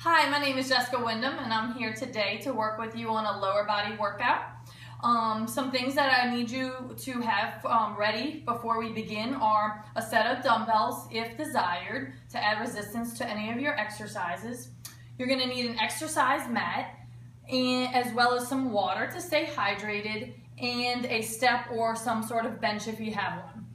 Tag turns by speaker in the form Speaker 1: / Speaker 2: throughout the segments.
Speaker 1: Hi, my name is Jessica Wyndham and I'm here today to work with you on a lower body workout. Some things that I need you to have ready before we begin are a set of dumbbells if desired to add resistance to any of your exercises. You're going to need an exercise mat and as well as some water to stay hydrated and a step or some sort of bench if you have one.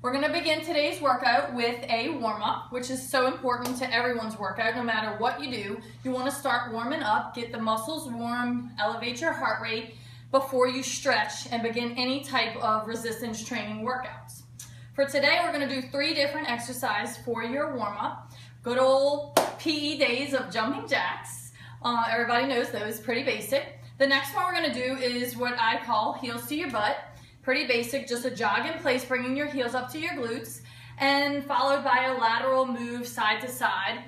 Speaker 1: We're going to begin today's workout with a warm-up, which is so important to everyone's workout. No matter what you do, you want to start warming up, get the muscles warm, elevate your heart rate before you stretch and begin any type of resistance training workouts. For today, we're going to do 3 different exercises for your warm-up. Good old PE days of jumping jacks. Everybody knows those, pretty basic. The next one we're going to do is what I call heels to your butt. Pretty basic, just a jog in place, bringing your heels up to your glutes, and followed by a lateral move side to side,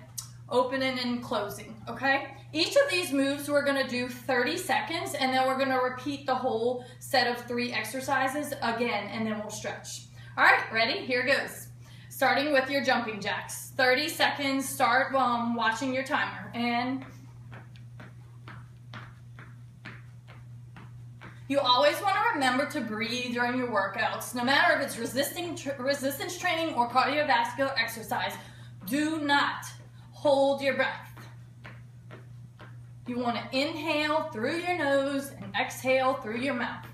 Speaker 1: opening and closing, okay? Each of these moves we're gonna do 30 seconds, and then we're gonna repeat the whole set of 3 exercises again, and then we'll stretch. All right, ready? Here goes. Starting with your jumping jacks. 30 seconds, start watching your timer, and you always want to remember to breathe during your workouts. No matter if it's resistance training or cardiovascular exercise, do not hold your breath. You want to inhale through your nose and exhale through your mouth.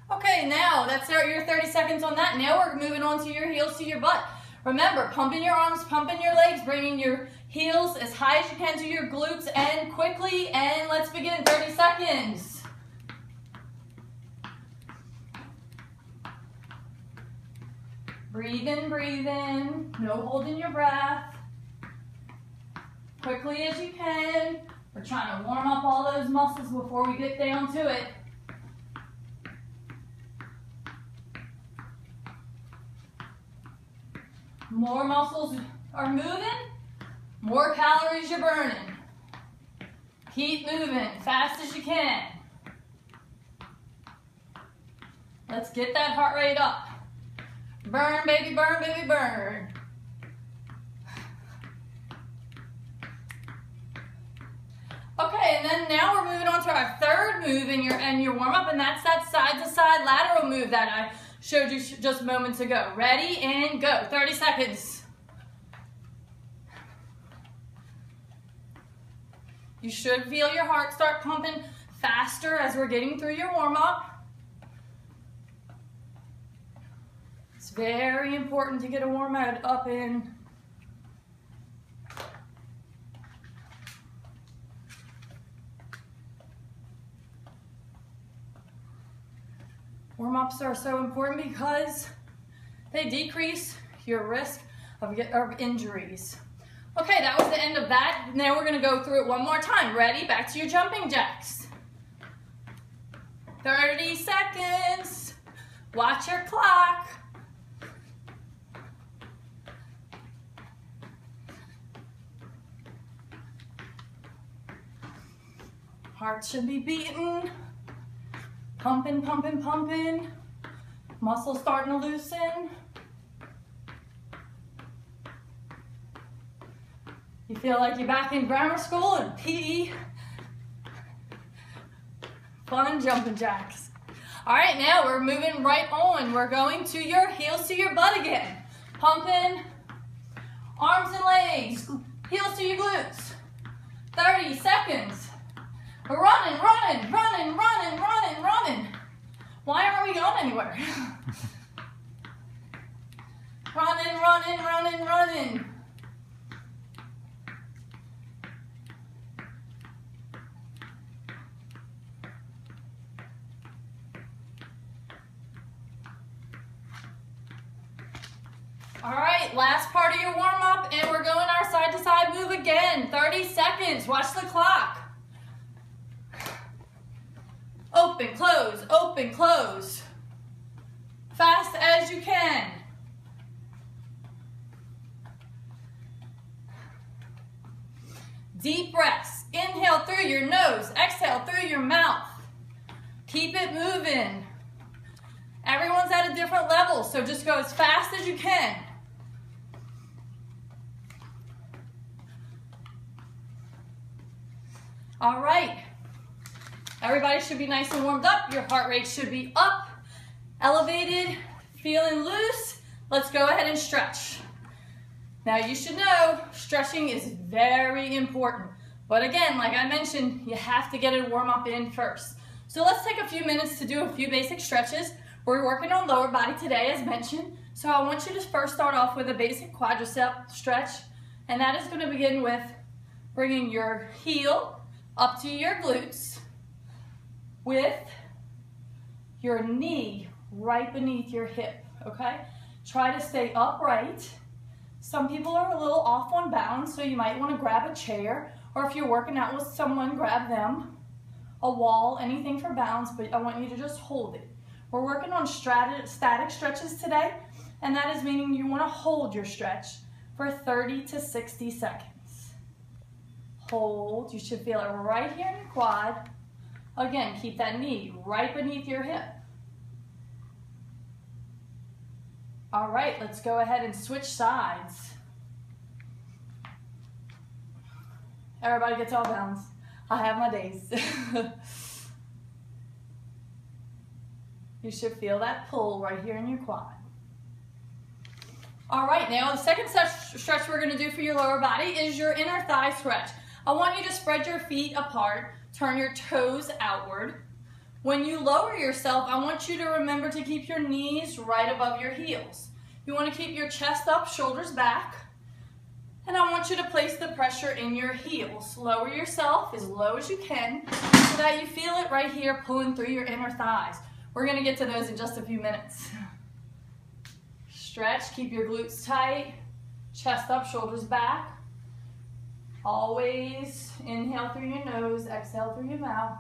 Speaker 1: Okay, now that's your 30 seconds on that. Now we're moving on to your heels to your butt. Remember, pumping your arms, pumping your legs, bringing your heels as high as you can to your glutes and quickly, and let's begin. 30 seconds. Breathe in, no holding your breath. Quickly as you can. We're trying to warm up all those muscles before we get down to it. More muscles are moving, more calories you're burning. Keep moving fast as you can. Let's get that heart rate up. Burn, baby, burn, baby, burn. Okay, and then now we're moving on to our third move in your warm-up, and that's that side-to-side lateral move that I showed you just moments ago. Ready and go. 30 seconds. You should feel your heart start pumping faster as we're getting through your warm-up. It's very important to get a warm-up in. Warm-ups are so important because they decrease your risk of injuries. Okay, that was the end of that. Now we're going to go through it one more time. Ready? Back to your jumping jacks. 30 seconds. Watch your clock. Heart should be beating. Pumping, pumping, pumping. Muscles starting to loosen. You feel like you're back in grammar school and PE. Fun jumping jacks. All right, now we're moving right on. We're going to your heels to your butt again. Pumping, arms and legs, heels to your glutes. 30 seconds. We're running, running, running, running, running, running. Why aren't we going anywhere? Running, running, running, running. All right, last part of your warm-up, and we're going our side-to-side move again. 30 seconds. Watch the clock. Open, close, fast as you can. Deep breaths. Inhale through your nose, exhale through your mouth. Keep it moving. Everyone's at a different level, so just go as fast as you can. All right. Everybody should be nice and warmed up. Your heart rate should be up, elevated, feeling loose. Let's go ahead and stretch. Now you should know stretching is very important. But again, like I mentioned, you have to get a warm up in first. So let's take a few minutes to do a few basic stretches. We're working on lower body today as mentioned. So I want you to first start off with a basic quadricep stretch. And that is going to begin with bringing your heel up to your glutes with your knee right beneath your hip, okay? Try to stay upright. Some people are a little off on balance, so you might want to grab a chair, or if you're working out with someone, grab them, a wall, anything for balance, but I want you to just hold it. We're working on static stretches today, and that is meaning you want to hold your stretch for 30 to 60 seconds. Hold, you should feel it right here in your quad. Again, keep that knee right beneath your hip. All right, let's go ahead and switch sides. Everybody gets all balanced. I have my days. You should feel that pull right here in your quad. All right, now the second stretch we're gonna do for your lower body is your inner thigh stretch. I want you to spread your feet apart, turn your toes outward. When you lower yourself, I want you to remember to keep your knees right above your heels. You want to keep your chest up, shoulders back, and I want you to place the pressure in your heels. Lower yourself as low as you can so that you feel it right here pulling through your inner thighs. We're going to get to those in just a few minutes. Stretch, keep your glutes tight, chest up, shoulders back. Always inhale through your nose, exhale through your mouth.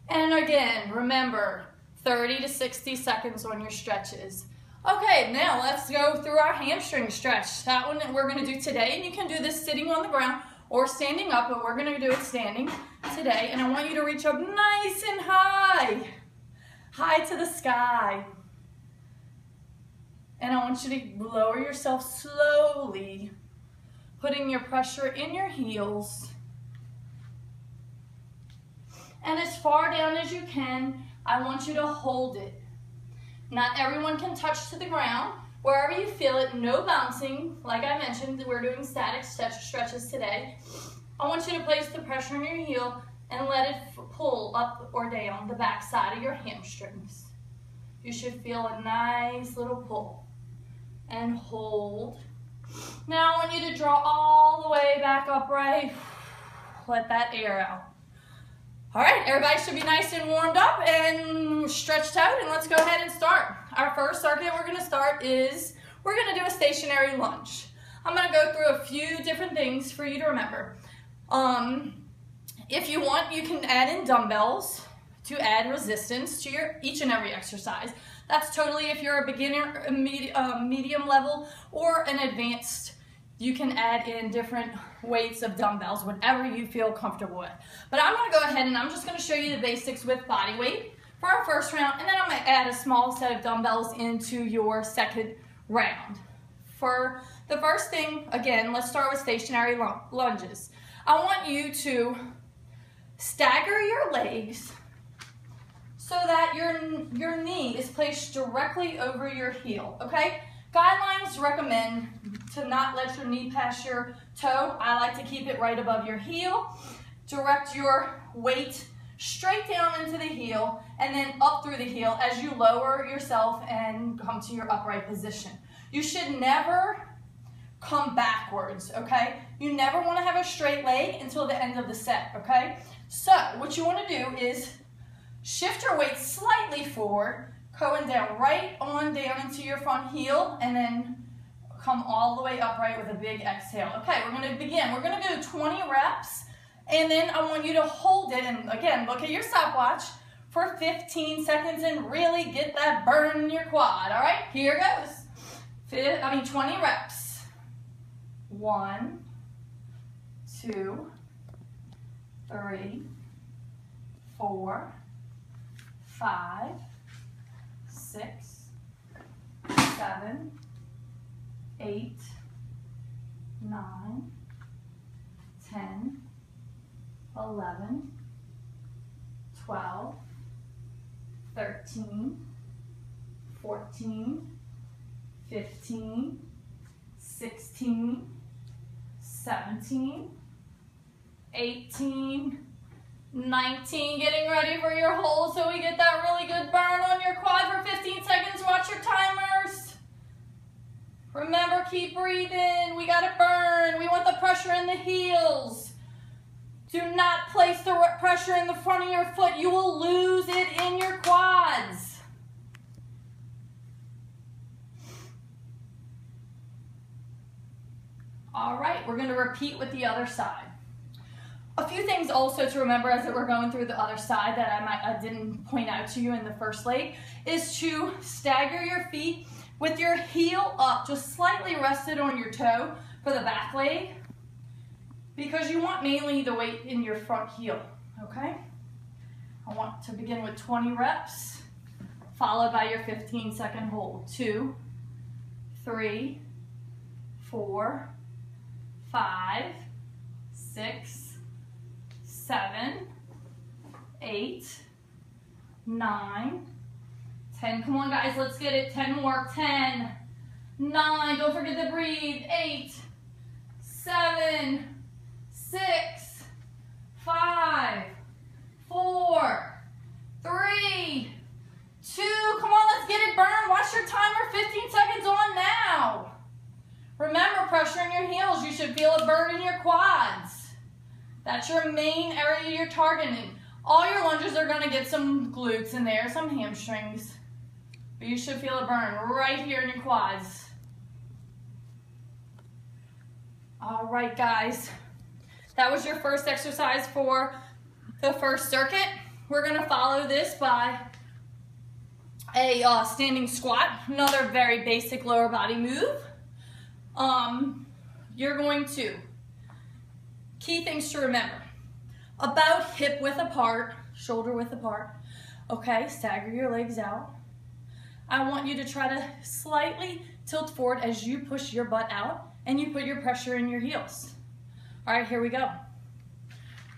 Speaker 1: And again, remember, 30 to 60 seconds on your stretches. Okay, now let's go through our hamstring stretch. That one we're going to do today, and you can do this sitting on the ground or standing up, but we're going to do it standing today. And I want you to reach up nice and high, high to the sky. And I want you to lower yourself slowly, putting your pressure in your heels. And as far down as you can, I want you to hold it. Not everyone can touch to the ground. Wherever you feel it, no bouncing. Like I mentioned, we're doing static stretches today. I want you to place the pressure on your heel and let it pull up or down the back side of your hamstrings. You should feel a nice little pull. And hold. Now I want you to draw all the way back upright. Let that air out. All right, everybody should be nice and warmed up and stretched out, and let's go ahead and start. Our first circuit we're gonna start is, we're gonna do a stationary lunge. I'm gonna go through a few different things for you to remember. If you want, you can add in dumbbells to add resistance to your each and every exercise. That's totally if you're a beginner, a medium level, or an advanced. You can add in different weights of dumbbells, whatever you feel comfortable with. But I'm gonna go ahead and I'm just gonna show you the basics with body weight for our first round, and then I'm gonna add a small set of dumbbells into your second round. For the first thing, again, let's start with stationary lunges. I want you to stagger your legs so that your knee is placed directly over your heel, okay? Guidelines recommend to not let your knee pass your toe. I like to keep it right above your heel. Direct your weight straight down into the heel and then up through the heel as you lower yourself and come to your upright position. You should never come backwards, okay? You never want to have a straight leg until the end of the set, okay? So what you want to do is shift your weight slightly forward, going down right on down into your front heel, and then come all the way upright with a big exhale. Okay, we're going to begin. We're going to do 20 reps, and then I want you to hold it, and again, look at your stopwatch for 15 seconds and really get that burn in your quad. All right, here goes. 20 reps. 1, 2, 3, 4, 5, 6, 7, 8, 9, 10, 11, 12, 13, 14, 15, 16, 17, 18, 19, getting ready for your hold so we get that really good burn on your quad for 15 seconds. Watch your timers. Remember, keep breathing. We got to burn. We want the pressure in the heels. Do not place the pressure in the front of your foot. You will lose it in your quads. All right, we're going to repeat with the other side. A few things also to remember as we're going through the other side that I didn't point out to you in the first leg is to stagger your feet with your heel up, just slightly rested on your toe for the back leg, because you want mainly the weight in your front heel, okay? I want to begin with 20 reps, followed by your 15-second hold. 2, 3, 4, 5, 6, 7, 8, 9, 10. Come on, guys, let's get it. 10 more. 10, 9, don't forget to breathe. 8, 7, 6, 5, 4, 3, 2. Come on, let's get it burned. Watch your timer. 15 seconds on now. Remember, pressure in your heels. You should feel a burn in your quads. That's your main area you're targeting. All your lunges are going to get some glutes in there, some hamstrings. But you should feel a burn right here in your quads. All right, guys. That was your first exercise for the first circuit. We're going to follow this by a standing squat, another very basic lower body move. You're going to, key things to remember, about hip width apart, shoulder width apart. Okay, stagger your legs out. I want you to try to slightly tilt forward as you push your butt out and you put your pressure in your heels. All right, here we go.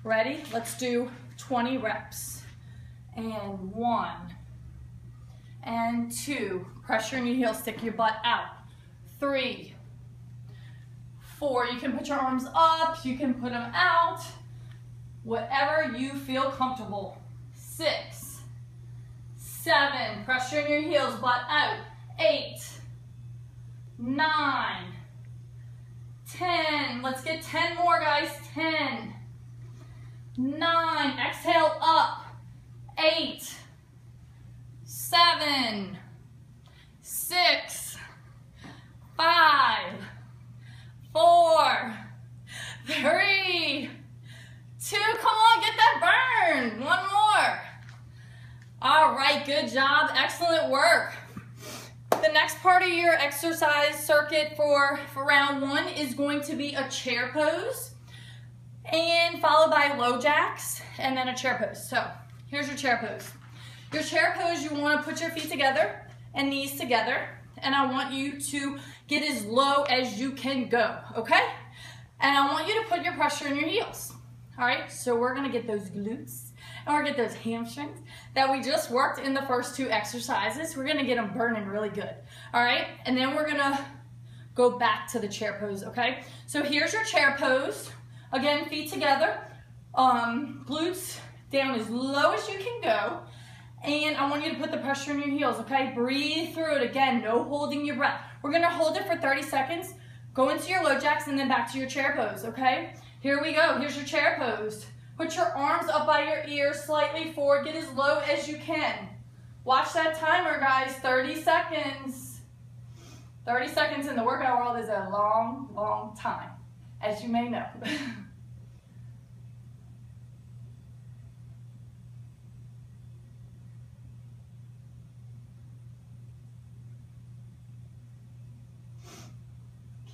Speaker 1: Ready? Let's do 20 reps. And 1, and 2. Pressure in your heels, stick your butt out. 3, 4. You can put your arms up, you can put them out. Whatever you feel comfortable. 6, 7. Pressure in your heels, butt out. 8, 9, 10. Let's get 10 more, guys. 10, 9. Exhale up. 8, 7, 6, 5, 4, 3, 2. Come on, get that burn. 1 more. All right, good job. Excellent work. The next part of your exercise circuit for round 1 is going to be a chair pose, and followed by low jacks, and then a chair pose. So here's your chair pose. Your chair pose, you want to put your feet together and knees together, and I want you to get as low as you can go, okay? And I want you to put your pressure in your heels. All right, so we're gonna get those glutes and we're gonna get those hamstrings that we just worked in the first 2 exercises. We're gonna get them burning really good, all right? And then we're gonna go back to the chair pose, okay? So here's your chair pose. Again, feet together, glutes down as low as you can go. And I want you to put the pressure in your heels, okay? Breathe through it. Again, no holding your breath. We're gonna hold it for 30 seconds, go into your low jacks, and then back to your chair pose, okay? Here we go. Here's your chair pose. Put your arms up by your ears, slightly forward. Get as low as you can. Watch that timer, guys. 30 seconds. 30 seconds in the workout world is a long, long time, as you may know.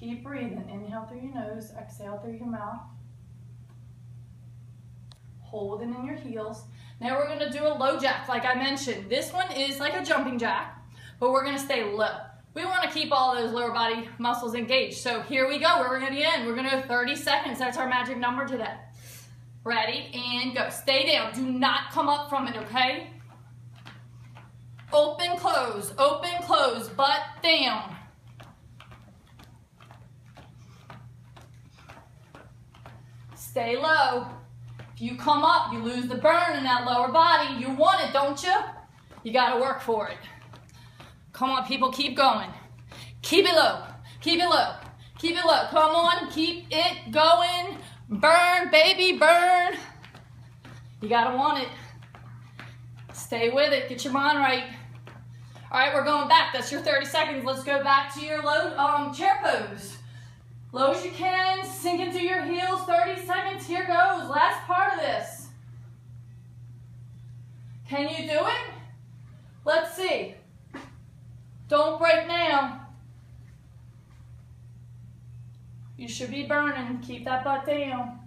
Speaker 1: Keep breathing. Inhale through your nose, exhale through your mouth. holding in your heels. Now we're gonna do a low jack, like I mentioned. This one is like a jumping jack, but we're gonna stay low. We wanna keep all those lower body muscles engaged. So here we go, we're gonna end. We're gonna go 30 seconds, that's our magic number today. Ready, and go. Stay down, do not come up from it, okay? Open, close, butt down. Stay low. If you come up, you lose the burn in that lower body. You want it, don't you? You gotta work for it. Come on, people, keep going. Keep it low, keep it low, keep it low. Come on, keep it going. Burn, baby, burn. You gotta want it. Stay with it, get your mind right. All right, we're going back. That's your 30 seconds. Let's go back to your low chair pose. Low as you can, sink into your heels, 30 seconds, here goes, last part of this. Can you do it? Let's see. Don't break now. You should be burning, keep that butt down.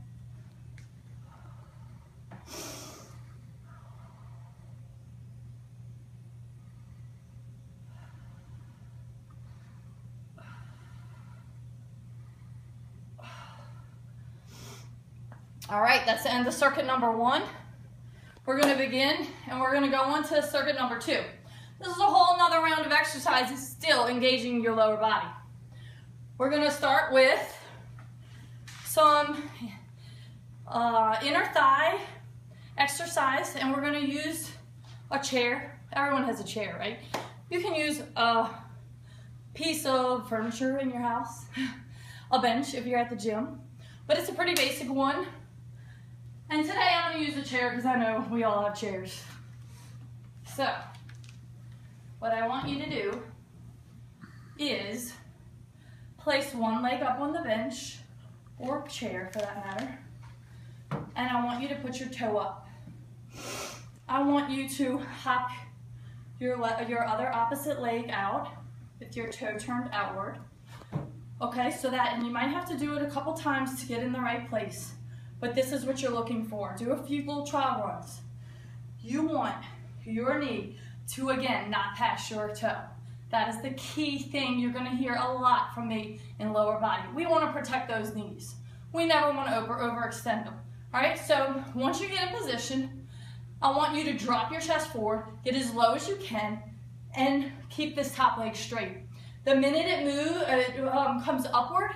Speaker 1: All right, that's the end of circuit number 1. We're gonna begin and we're gonna go on to circuit number 2. This is a whole nother round of exercises still engaging your lower body. We're gonna start with some inner thigh exercise, and we're gonna use a chair. Everyone has a chair, right? You can use a piece of furniture in your house, a bench if you're at the gym, but it's a pretty basic one. And today I'm going to use a chair because I know we all have chairs. So, what I want you to do is place one leg up on the bench, or chair for that matter, and I want you to put your toe up. I want you to hop your other opposite leg out with your toe turned outward. Okay, so that, and you might have to do it a couple times to get in the right place. But this is what you're looking for. Do a few little trial runs. You want your knee to, again, not pass your toe. That is the key thing you're gonna hear a lot from me in lower body. We wanna protect those knees. We never wanna overextend them. All right, so once you get in position, I want you to drop your chest forward, get as low as you can, and keep this top leg straight. The minute it comes upward,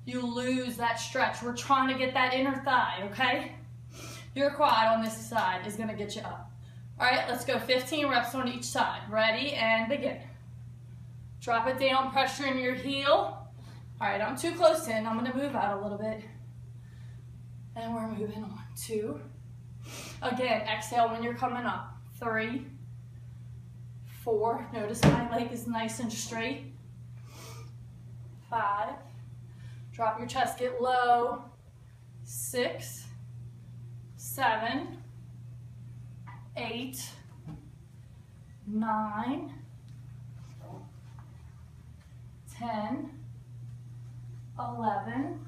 Speaker 1: you lose that stretch. We're trying to get that inner thigh, okay? Your quad on this side is gonna get you up. All right, let's go 15 reps on each side. Ready, and begin. Drop it down, pressure in your heel. All right, I'm too close in. I'm gonna move out a little bit. And we're moving on. 2. Again, exhale when you're coming up. 3, 4, notice my leg is nice and straight. 5, drop your chest, get low. 6, 7, 8, 9, 10, 11,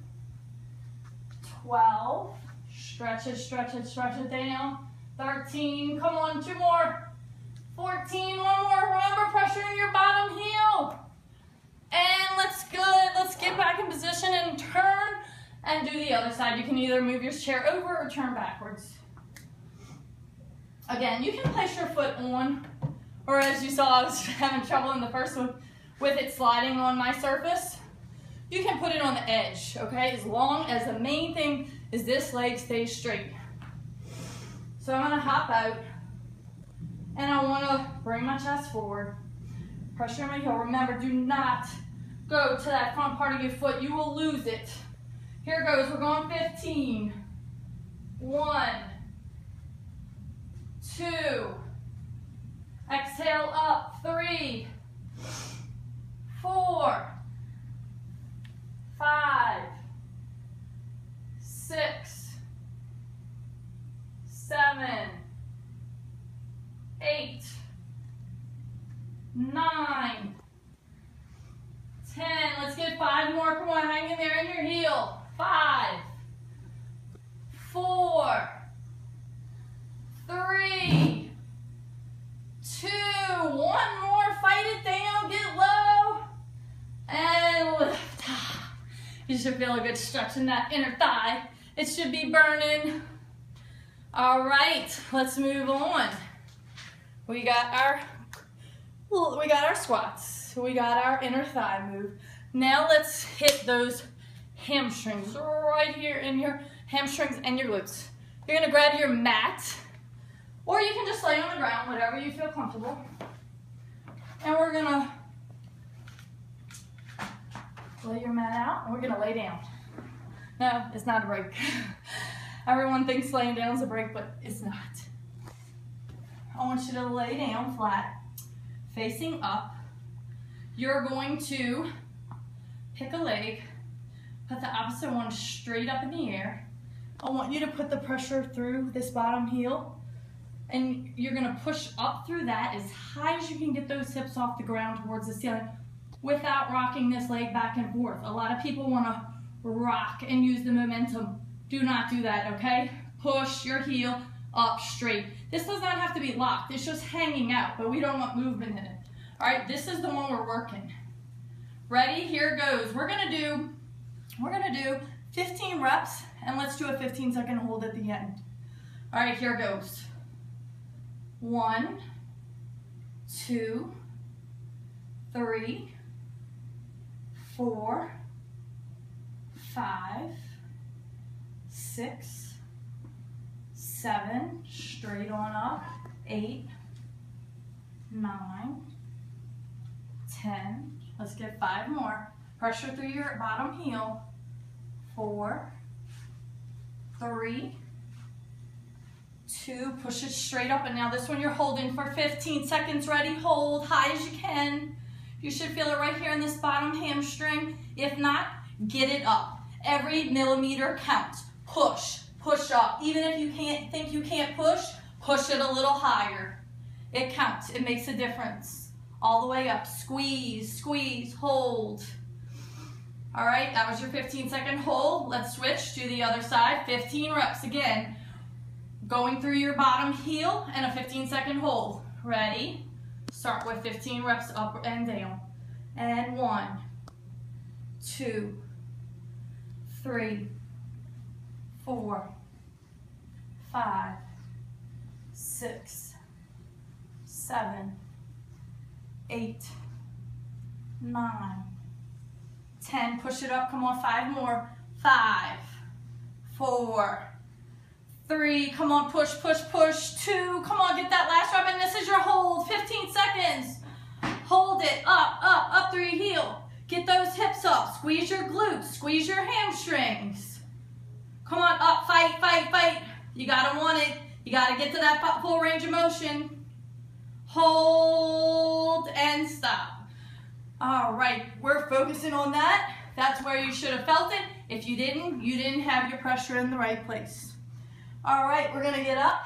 Speaker 1: 12, stretch it down. 13, come on, 2 more. 14, 1 more, remember pressuring your bottom heel. And let's get back in position and turn and do the other side. You can either move your chair over or turn backwards. Again, you can place your foot on, or as you saw, I was having trouble in the first one with it sliding on my surface. You can put it on the edge, okay? As long as the main thing is this leg stays straight. So I'm gonna hop out, and I wanna bring my chest forward. Pressure my heel. Remember, do not go to that front part of your foot. You will lose it. Here goes. We're going 15. 1, 2. Exhale up. 3, 4, 5, 6, 7, 8, 9, 10. Let's get 5 more. Come on, hang in there in your heel. 5, 4, feel a good stretch in that inner thigh. It should be burning. All right, let's move on. We got our squats. We got our inner thigh move. Now let's hit those hamstrings right here in your hamstrings and your glutes. You're gonna grab your mat, or you can just lay on the ground, whatever you feel comfortable. And we're gonna lay your mat out, and we're gonna lay down. No, it's not a break. Everyone thinks laying down is a break, but it's not. I want you to lay down flat, facing up. You're going to pick a leg, put the opposite one straight up in the air. I want you to put the pressure through this bottom heel, and you're gonna push up through that as high as you can get those hips off the ground towards the ceiling without rocking this leg back and forth. A lot of people wanna rock and use the momentum. Do not do that, okay? Push your heel up straight. This does not have to be locked. It's just hanging out, but we don't want movement in it. All right, this is the one we're working. Ready? Here it goes. We're gonna do 15 reps, and let's do a 15-second hold at the end. All right, here goes. 1, 2, 3, 4, 5, 6, 7, straight on up, 8, 9, 10, let's get 5 more. Pressure through your bottom heel, 4, 3, 2, push it straight up, and now this one you're holding for 15 seconds. Ready? Hold high as you can. You should feel it right here in this bottom hamstring. If not, get it up. Every millimeter counts. Push, push up. Even if you think you can't push, push it a little higher. It counts. It makes a difference. All the way up. Squeeze, squeeze, hold. All right, that was your 15-second hold. Let's switch to the other side. 15 reps again. Going through your bottom heel and a 15-second hold. Ready? Start with 15 reps up and down. And 1, 2, 3, 4, 5, 6, 7, 8, 9, 10. Push it up. Come on, 5 more. 5, 4, 3. Come on, push, push, push. 2. Come on, get that last rep, and this is your hold. 15 seconds. Hold it up through your heel. Get those hips up. Squeeze your glutes. Squeeze your hamstrings. Come on, up, fight, fight, fight. You gotta want it. You gotta get to that full range of motion. Hold and stop. All right, we're focusing on that. That's where you should have felt it. If you didn't have your pressure in the right place. All right, we're gonna get up.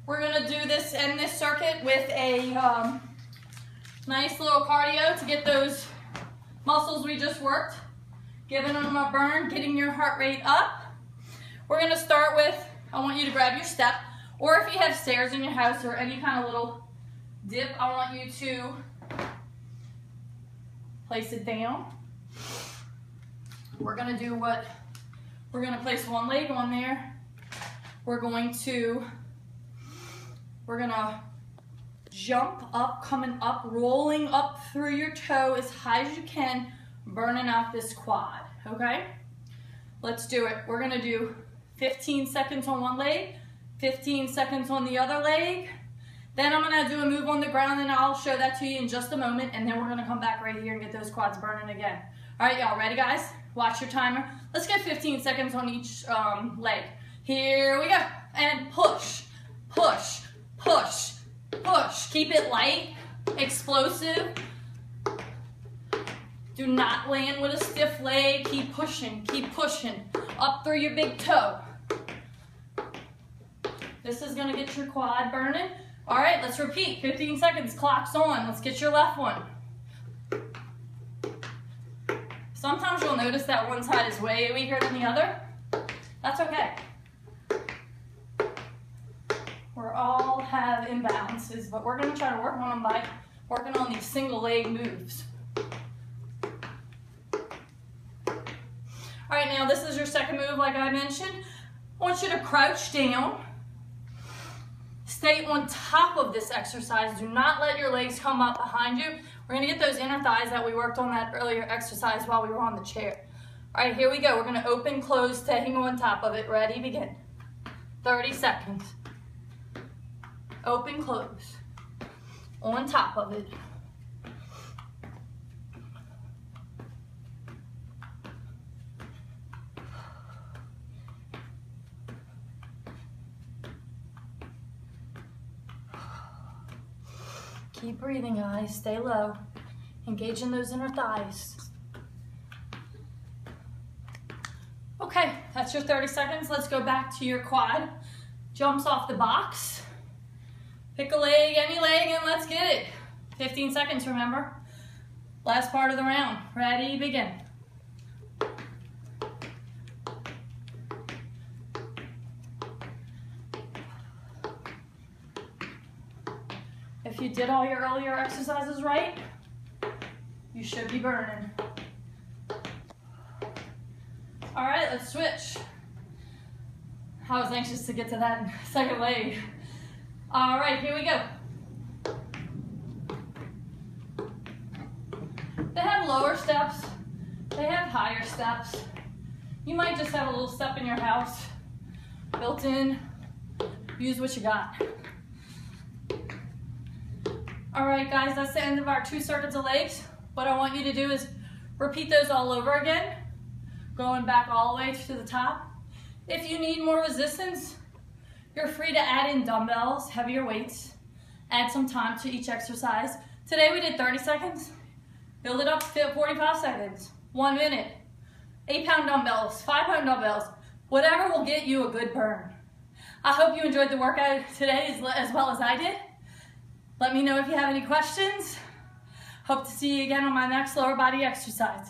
Speaker 1: We're gonna do this in this circuit with a nice little cardio to get those muscles we just worked, giving them a burn, getting your heart rate up. We're gonna start with, I want you to grab your step, or if you have stairs in your house or any kind of little dip, I want you to place it down. We're gonna place one leg on there. We're gonna jump up, coming up, rolling up through your toe as high as you can, burning out this quad, okay? Let's do it. We're gonna do 15 seconds on one leg, 15 seconds on the other leg. Then I'm gonna do a move on the ground, and I'll show that to you in just a moment, and then we're gonna come back right here and get those quads burning again. All right, y'all ready, guys? Watch your timer. Let's get 15 seconds on each leg. Here we go. And push, push, push, push. Keep it light, explosive. Do not land with a stiff leg. Keep pushing, up through your big toe. This is gonna get your quad burning. All right, let's repeat. 15 seconds, clock's on. Let's get your left one. Sometimes you'll notice that one side is way weaker than the other. That's okay. We all have imbalances, but we're gonna try to work on them by working on these single leg moves. right, now this is your second move like I mentioned. I want you to crouch down. Stay on top of this exercise. Do not let your legs come up behind you. We're gonna get those inner thighs that we worked on that earlier exercise while we were on the chair. All right, here we go. We're gonna open, close, staying on top of it. Ready, begin. 30 seconds. Open, close. On top of it. Keep breathing, guys. Stay low. Engage in those inner thighs. Okay, that's your 30 seconds. Let's go back to your quad. Jumps off the box. Pick a leg, any leg, and let's get it. 15 seconds, remember? Last part of the round. Ready, begin. If you did all your earlier exercises right, you should be burning. All right, let's switch. I was anxious to get to that second leg. All right, here we go. They have lower steps. They have higher steps. You might just have a little step in your house, built in. Use what you got. All right, guys, that's the end of our 2 circuits of legs. What I want you to do is repeat those all over again, going back all the way to the top. If you need more resistance, you're free to add in dumbbells, heavier weights, add some time to each exercise. Today we did 30 seconds. Build it up to 45 seconds, 1 minute. 8-pound dumbbells, 5-pound dumbbells, whatever will get you a good burn. I hope you enjoyed the workout today as well as I did. Let me know if you have any questions. Hope to see you again on my next lower body exercise.